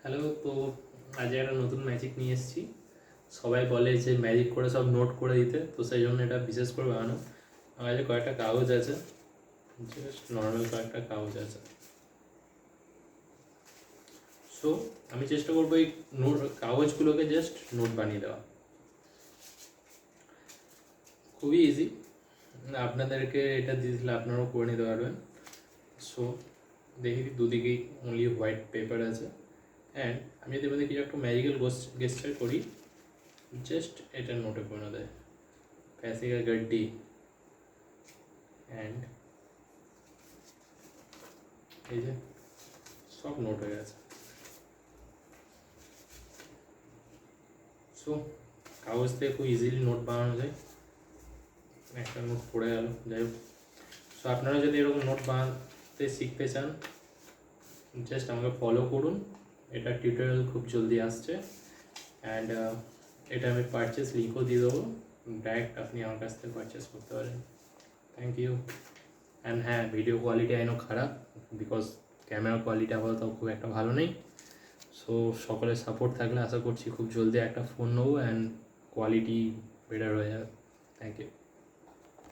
Hello, তো আজ একটা নতুন ম্যাজিক নিয়ে এসেছি। সবাই বলে যে ম্যাজিক করে সব নোট করে দিতে, তো সেই জন্য এটা বিশেষ করে বানানো। আমার কাছে কয়েকটা কাগজ আছে, জাস্ট নর্মাল কয়েকটা কাগজ আছে। সো আমি চেষ্টা করবো এই নোট কাগজগুলোকে জাস্ট নোট বানিয়ে দেওয়া। খুবই ইজি, আপনাদেরকে এটা দিয়ে দিলে আপনারাও করে নিতে পারবেন। সো দেখি দুদিকেই অনলি হোয়াইট পেপার আছে, অ্যান্ড আমি যদি এবার কিছু একটা ম্যাজিক্যাল গেস্টার করি, জাস্ট এটা নোটে করে দেয় पैसे का गड्डी অ্যান্ড এই যে সব নোট হয়ে গেছে। সো কাগজ থেকে খুব ইজিলি নোট বানানো যায়। একটা নোট পড়ে গেল, যাই হোক। সো আপনারা যদি এরকম নোট বানাতে শিখতে চান, জাস্ট আমাকে ফলো করুন। এটা টিউটোরিয়াল খুব জলদি আসছে, অ্যান্ড এটা আমি পারচেস লিঙ্কও দিয়ে দেবো, ডাইরেক্ট আপনি আমার কাছ থেকে পারচেস করতে পারেন। Thank you. অ্যান্ড হ্যাঁ, ভিডিও কোয়ালিটি আইনো খারাপ, বিকজ ক্যামেরা কোয়ালিটি আপাতত খুব একটা ভালো নেই। সো সকলের সাপোর্ট থাকলে আশা করছি খুব জলদি একটা ফোন নেবো অ্যান্ড কোয়ালিটি বেটার হয়ে যাবে। Thank you.